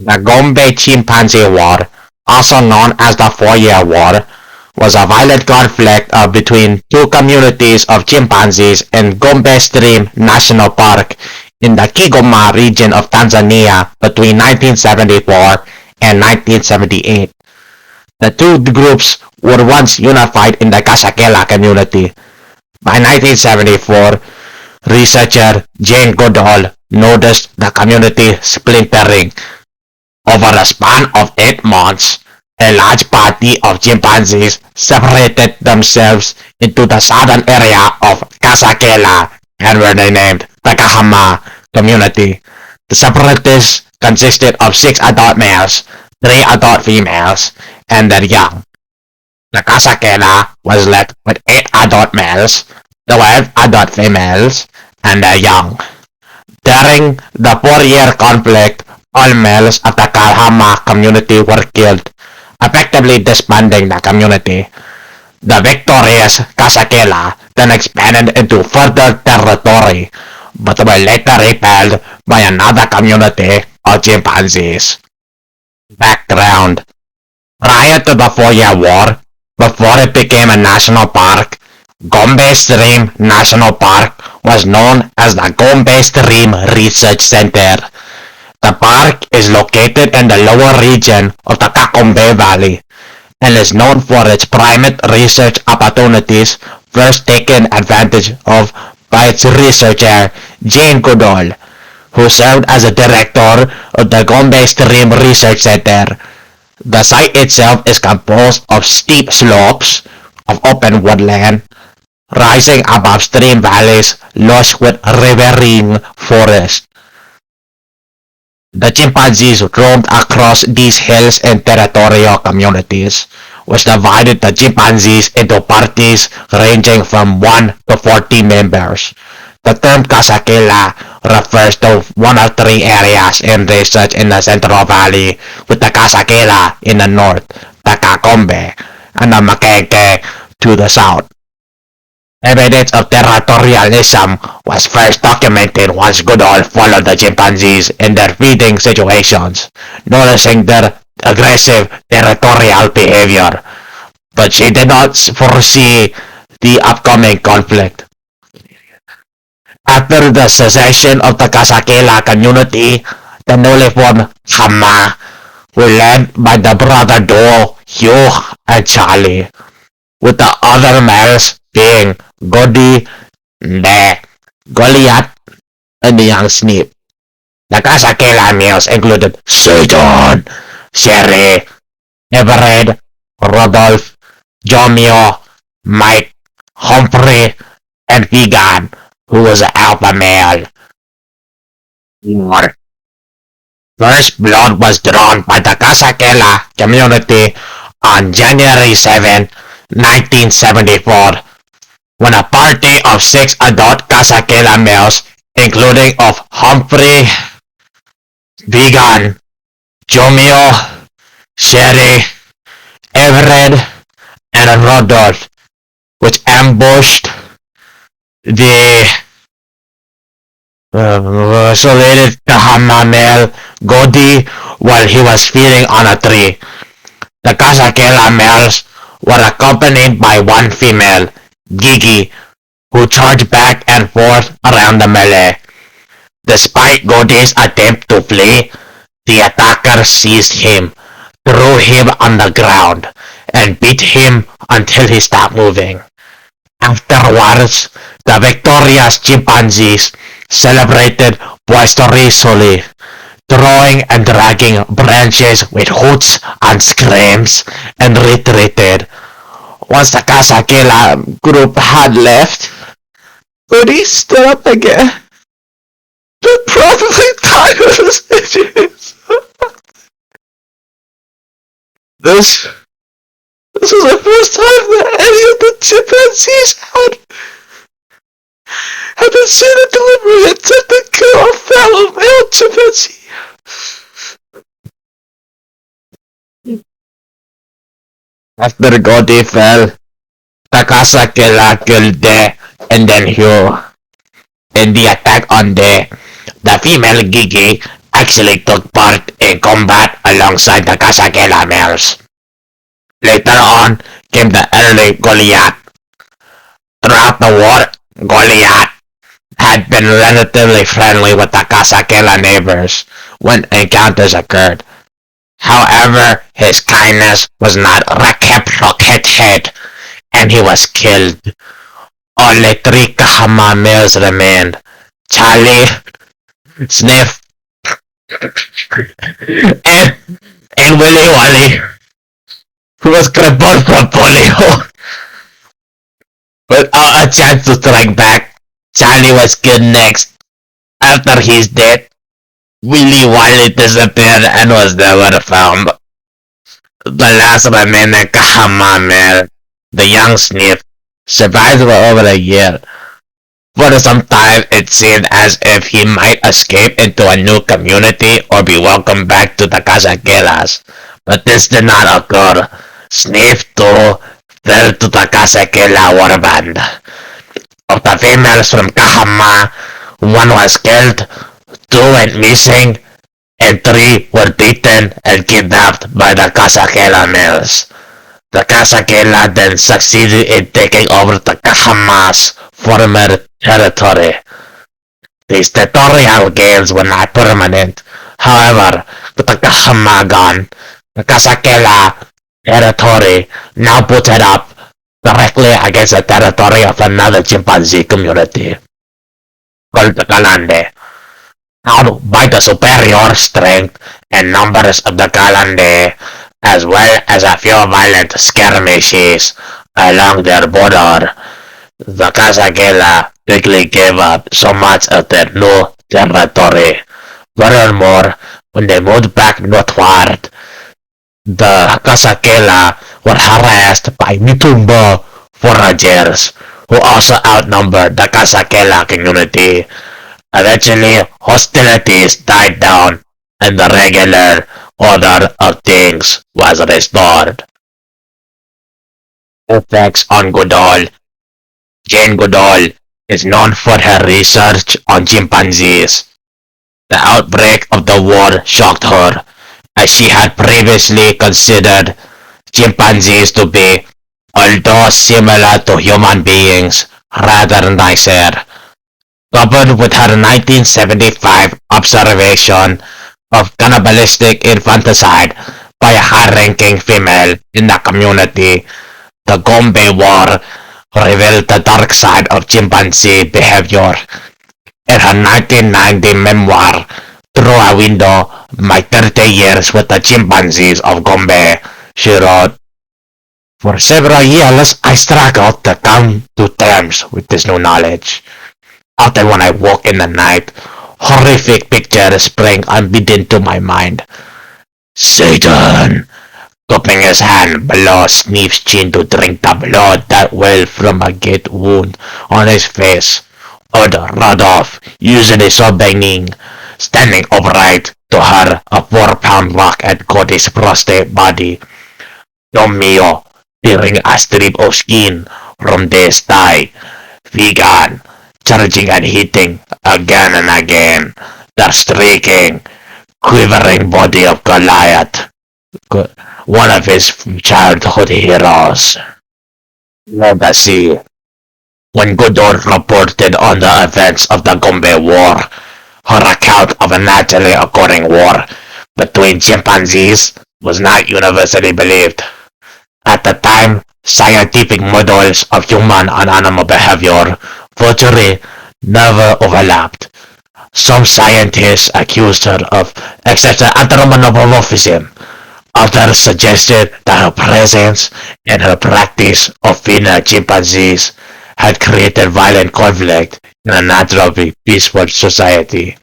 The Gombe Chimpanzee War, also known as the 4-Year War, was a violent conflict between two communities of chimpanzees in Gombe Stream National Park in the Kigoma region of Tanzania between 1974 and 1978. The two groups were once unified in the Kasakela community. By 1974, researcher Jane Goodall noticed the community splintering. Over a span of 8 months, a large party of chimpanzees separated themselves into the southern area of Kasakela and were renamed the Kahama community. The separatists consisted of 6 adult males, 3 adult females, and their young. The Kasakela was led with 8 adult males, 12 adult females, and their young. During the 4-year conflict, all males of the Kahama community were killed, effectively disbanding the community. The victorious Kasakela then expanded into further territory, but were later repelled by another community of chimpanzees. Background: prior to the 4-Year War, before it became a national park, Gombe Stream National Park was known as the Gombe Stream Research Center. The park is located in the lower region of the Gombe Valley and is known for its primate research opportunities first taken advantage of by its researcher Jane Goodall, who served as a director of the Gombe Stream Research Center. The site itself is composed of steep slopes of open woodland, rising above stream valleys lush with riverine forest. The chimpanzees roamed across these hills in territorial communities, which divided the chimpanzees into parties ranging from 1 to 40 members. The term Kasakela refers to 1 or 3 areas in research in the Central Valley, with the Kasakela in the north, the Gombe, and the Makeke to the south. Evidence of territorialism was first documented once Goodall followed the chimpanzees in their feeding situations, noticing their aggressive territorial behavior, but she did not foresee the upcoming conflict. After the secession of the Kasakela community, the newly formed Hama were led by the brother duo Hugh and Charlie, with the other males being Godi, the Goliath, and the young Snip. The Kasakela males included Satan, Sherry, Everett, Rodolph, Jomio, Mike, Humphrey, and Vegan, who was an alpha male. First blood was drawn by the Kasakela community on January 7, 1974, when a party of 6 adult Kasakela males, including of Humphrey, Vegan, Jomio, Sherry, Everett, and Rodolph, which ambushed the isolated Kahama male Godi while he was feeding on a tree. The Kasakela males were accompanied by 1 female, Gigi, who charged back and forth around the melee. Despite Godi's attempt to flee, the attackers seized him, threw him on the ground, and beat him until he stopped moving. Afterwards, the victorious chimpanzees celebrated boisterously, throwing and dragging branches with hoots and screams, and retreated. Once the Kasakela group had left, Goody stood up again, but probably tired of his issues. This was the first time that any of the chimpanzees had been seen to deliberately attempt to kill a fellow male chimpanzee. After Godi fell, Kasakela killed De and then Hugh. In the attack on De, the female Gigi actually took part in combat alongside the Kasakela males. Later on came the early Goliath. Throughout the war, Goliath had been relatively friendly with the Kasakela neighbors when encounters occurred. However, his kindness was not reciprocated and he was killed. Only three Kahama males remained: Charlie, Sniff, and, and Willy Wally, who was crippled from polio. Without a chance to strike back, Charlie was killed next. After his death, Willy Wally disappeared and was never found. The last remaining Kahama male, the young Sniff, survived for over a year. For some time, it seemed as if he might escape into a new community or be welcomed back to the Casaquelas, but this did not occur. Sniff, too, fell to the Casaquela warband. Of the females from Kahama, one was killed, two went missing, and three were beaten and kidnapped by the Casaquela males. The Casaquela then succeeded in taking over the Kahama's former territory. These territorial gains were not permanent. However, with the Kahama gone, the Casaquela territory now put it up directly against the territory of another chimpanzee community called the Kalande. Now, by the superior strength and numbers of the Kalande, as well as a few violent skirmishes along their border, the Casaquela quickly gave up so much of their new territory. Furthermore, when they moved back northward, the Casaquela were harassed by Mitumba foragers, who also outnumbered the Casaquela community. Eventually, hostilities died down and the regular order of things was restored. Effects on Goodall. Jane Goodall is known for her research on chimpanzees. The outbreak of the war shocked her, as she had previously considered chimpanzees to be, although similar to human beings, rather nicer. Coupled with her 1975 observation of cannibalistic infanticide by a high-ranking female in the community, the Gombe War revealed the dark side of chimpanzee behavior. In her 1990 memoir, Through a Window, My 30 Years with the Chimpanzees of Gombe, she wrote, "For several years I struggled to come to terms with this new knowledge. Often when I walk in the night, horrific pictures spring unbidden to my mind. Satan, cupping his hand below Sniff's chin to drink the blood that welled from a gate wound on his face, or the Rudolph, usually so benign, standing upright to her a 4-pound rock at Cody's prostate body. Don Mio, tearing a strip of skin from this thigh. Vegan, charging and hitting again and again, the streaking, quivering body of Goliath, one of his childhood heroes." Legacy. When Goodall reported on the events of the Gombe War, her account of a naturally occurring war between chimpanzees was not universally believed. At the time, scientific models of human and animal behavior virtually never overlapped. Some scientists accused her of excessive anthropomorphism. Others suggested that her presence and her practice of female chimpanzees had created violent conflict in a naturally peaceful society.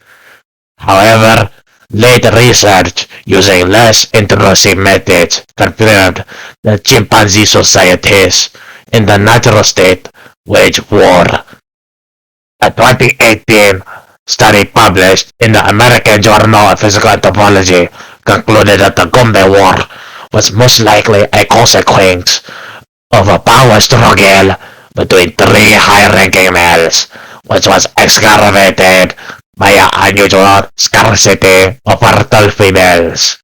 However, late research using less intrusive methods confirmed that chimpanzee societies in the natural state waged war. A 2018 study published in the American Journal of Physical Anthropology concluded that the Gombe War was most likely a consequence of a power struggle between three high-ranking males, which was exacerbated by unusual scarcity of fertile females.